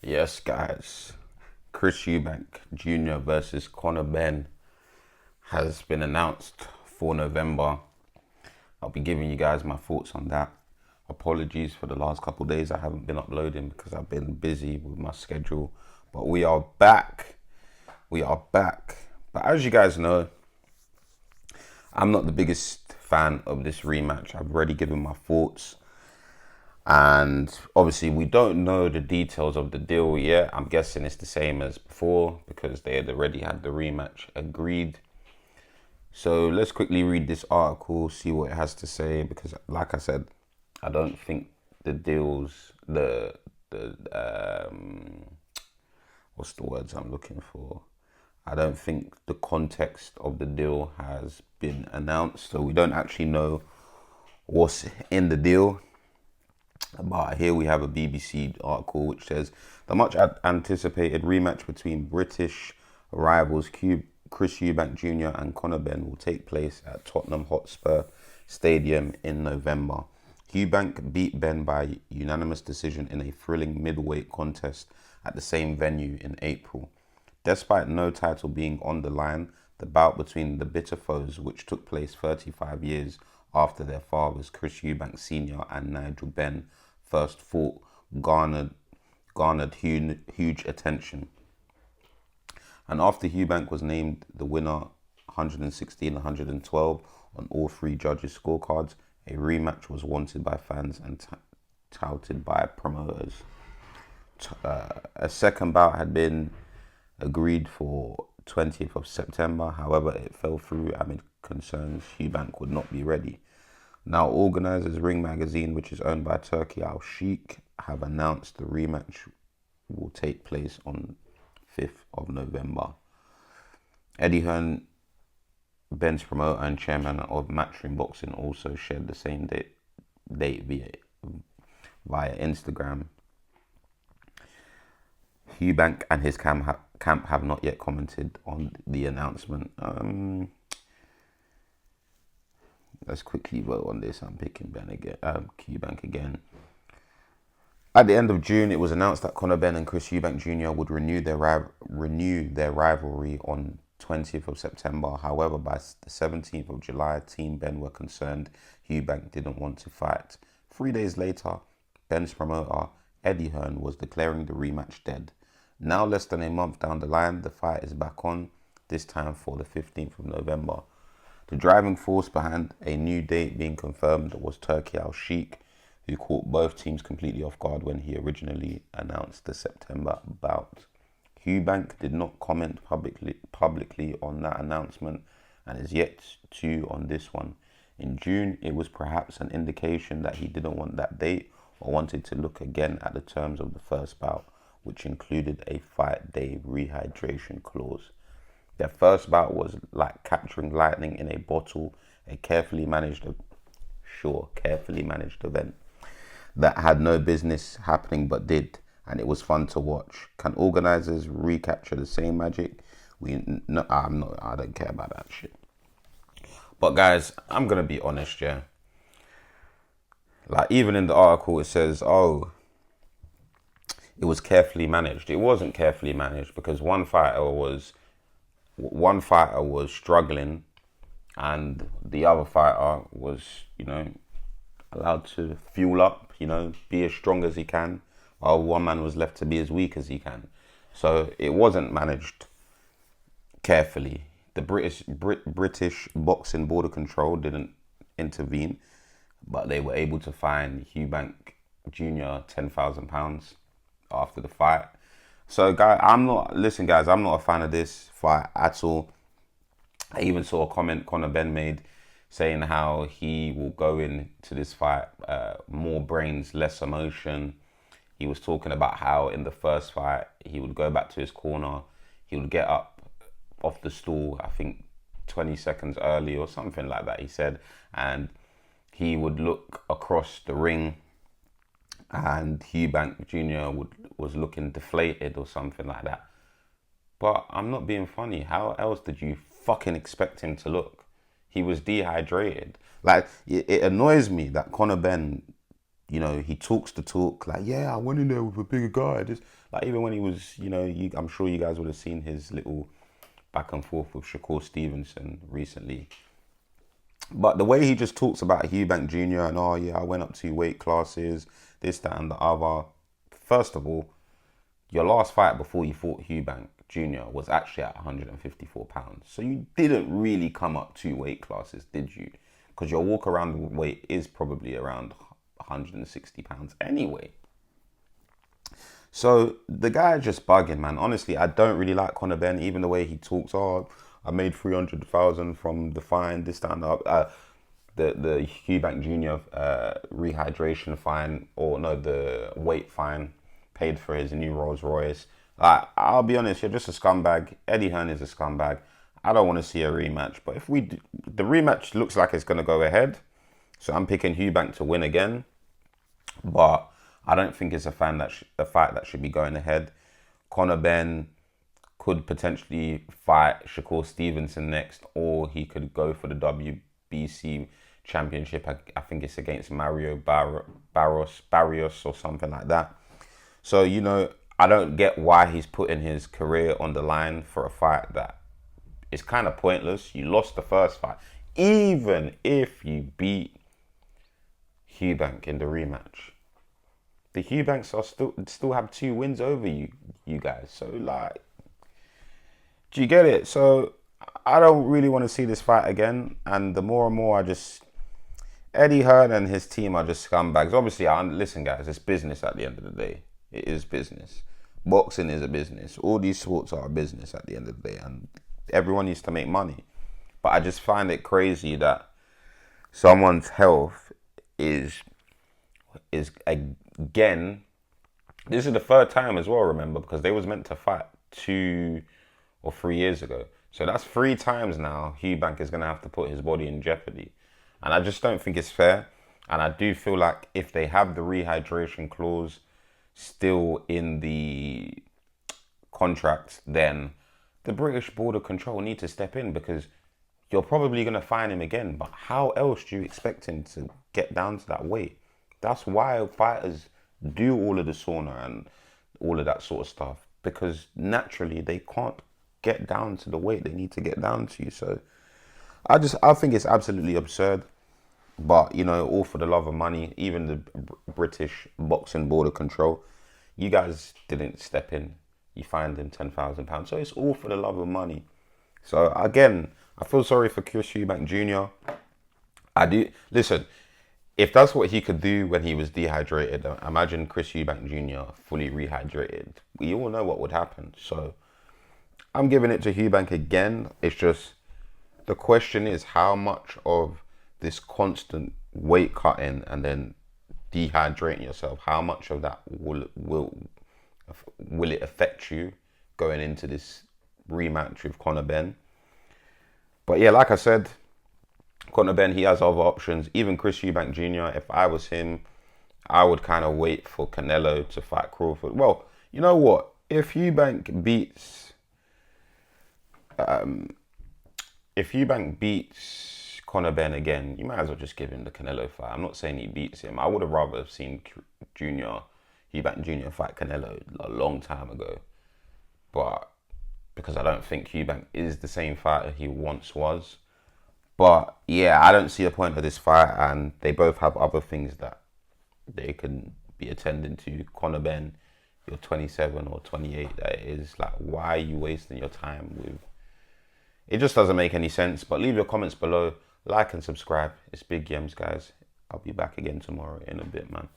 Yes, guys. Chris Eubank Jr. versus Benn has been announced for November. I'll be giving you guys my thoughts on that. Apologies for the last couple of days I haven't been uploading because I've been busy with my schedule. But we are back. We are back. But as you guys know, I'm not the biggest fan of this rematch. I've already given my thoughts. And obviously, we don't know the details of the deal yet. I'm guessing it's the same as before because they had already had the rematch agreed. So let's quickly read this article, see what it has to say. Because, like I said, I don't think the deals, what's the words I'm looking for? I don't think the context of the deal has been announced. So we don't actually know what's in the deal. But here we have a BBC article which says the much anticipated rematch between British rivals Chris Eubank Jr. and Benn will take place at Tottenham Hotspur Stadium in November. Eubank beat Benn by unanimous decision in a thrilling middleweight contest at the same venue in April. Despite no title being on the line, the bout between the bitter foes, which took place 35 years after their fathers, Chris Eubank Sr. and Nigel Benn, first fought, garnered huge attention. And after Eubank was named the winner 116-112 on all three judges' scorecards, a rematch was wanted by fans and touted by promoters. A second bout had been agreed for 20th of September. However, it fell through amid concerns Eubank would not be ready. Now, organisers Ring Magazine, which is owned by Turki Al-Sheikh, have announced the rematch will take place on 5th of November. Eddie Hearn, Benn's promoter and chairman of Matchroom Boxing, also shared the same date via Instagram. Eubank and his camp have not yet commented on the announcement. Let's quickly vote on this. I'm picking Eubank again. At the end of June, it was announced that Benn and Chris Eubank Jr. would renew their rivalry on 20th of September. However, by the 17th of July, Team Benn were concerned Eubank didn't want to fight. 3 days later, Benn's promoter, Eddie Hearn, was declaring the rematch dead. Now, less than a month down the line, the fight is back on, this time for the 15th of November. The driving force behind a new date being confirmed was Turki Al-Sheikh, who caught both teams completely off guard when he originally announced the September bout. Eubank did not comment publicly on that announcement and is yet to on this one. In June, it was perhaps an indication that he didn't want that date or wanted to look again at the terms of the first bout, which included a 5-day rehydration clause. Their first bout was like capturing lightning in a bottle, a carefully managed event that had no business happening but did, and it was fun to watch. Can organisers recapture the same magic? I don't care about that shit. But guys, I'm gonna be honest, yeah. Like even in the article, it says, "Oh, it was carefully managed." It wasn't carefully managed because one fighter was struggling and the other fighter was, allowed to fuel up, be as strong as he can, while one man was left to be as weak as he can. So it wasn't managed carefully. The British Boxing Border Control didn't intervene, but they were able to fine Eubank Jr. £10,000 after the fight. So, guys, I'm not a fan of this fight at all. I even saw a comment Conor Benn made saying how he will go into this fight more brains, less emotion. He was talking about how in the first fight, he would go back to his corner. He would get up off the stool, I think 20 seconds early or something like that, he said. And he would look across the ring and Eubank Jr. was looking deflated or something like that. But I'm not being funny. How else did you fucking expect him to look? He was dehydrated. Like, it annoys me that Conor Benn You know, he talks the talk, like, yeah, I went in there with a bigger guy. Just like even when he was, you know, I'm sure you guys would have seen his little back and forth with Shakur Stevenson recently. But the way he just talks about Eubank Jr. and, oh yeah, I went up 2 weight classes, this, that, and the other. First of all, your last fight before you fought Eubank Jr. was actually at 154 pounds. So you didn't really come up 2 weight classes, did you? Because your walk around weight is probably around 160 pounds anyway. So the guy is just bugging, man. Honestly, I don't really like Conor Benn, even the way he talks. Oh, I made 300,000 from the fine, this, that, and the Eubank Jr. Rehydration fine, or no, the weight fine paid for his new Rolls Royce. I'll be honest, you're just a scumbag. Eddie Hearn is a scumbag. I don't want to see a rematch, but if we do, the rematch looks like it's going to go ahead, so I'm picking Eubank to win again. But I don't think it's a fight that should be going ahead. Conor Benn could potentially fight Shakur Stevenson next, or he could go for the WBC championship. I think it's against Mario Barrios or something like that. So, you know, I don't get why he's putting his career on the line for a fight that is kind of pointless. You lost the first fight. Even if you beat Eubank in the rematch, the Eubanks are still have 2 wins over you guys. So, like, do you get it? So I don't really want to see this fight again. And the more and more Eddie Hearn and his team are just scumbags. Obviously, listen, guys, it's business at the end of the day. It is business. Boxing is a business. All these sports are a business at the end of the day. And everyone needs to make money. But I just find it crazy that someone's health is again, this is the 3rd time as well, remember, because they was meant to fight 2 or 3 years ago. So that's 3 times now Eubank is going to have to put his body in jeopardy. And I just don't think it's fair. And I do feel like if they have the rehydration clause still in the contract, then the British Border Control need to step in, because you're probably going to fine him again. But how else do you expect him to get down to that weight? That's why fighters do all of the sauna and all of that sort of stuff, because naturally they can't get down to the weight they need to get down to. So I think it's absolutely absurd. But, you know, all for the love of money. Even the British Boxing Border Control, you guys didn't step in. You fined him £10,000. So it's all for the love of money. So again, I feel sorry for Chris Eubank Jr. I do. Listen, if that's what he could do when he was dehydrated, imagine Chris Eubank Jr. fully rehydrated. We all know what would happen. So I'm giving it to Eubank again. It's just, the question is, how much of this constant weight cutting and then dehydrating yourself, how much of that will it affect you going into this rematch with Conor Benn? But yeah, like I said, Conor Benn, he has other options. Even Chris Eubank Jr., if I was him, I would kind of wait for Canelo to fight Crawford. Well, you know what? If Eubank beats Conor Benn again, you might as well just give him the Canelo fight. I'm not saying he beats him. I would have rather have seen Eubank Jr. fight Canelo a long time ago. But because I don't think Eubank is the same fighter he once was. But yeah, I don't see a point of this fight, and they both have other things that they can be attending to. Conor Benn, you're 27 or 28, that is. Like, why are you wasting your time with... It just doesn't make any sense. But leave your comments below. Like and subscribe. It's Big Yems, guys. I'll be back again tomorrow in a bit, man.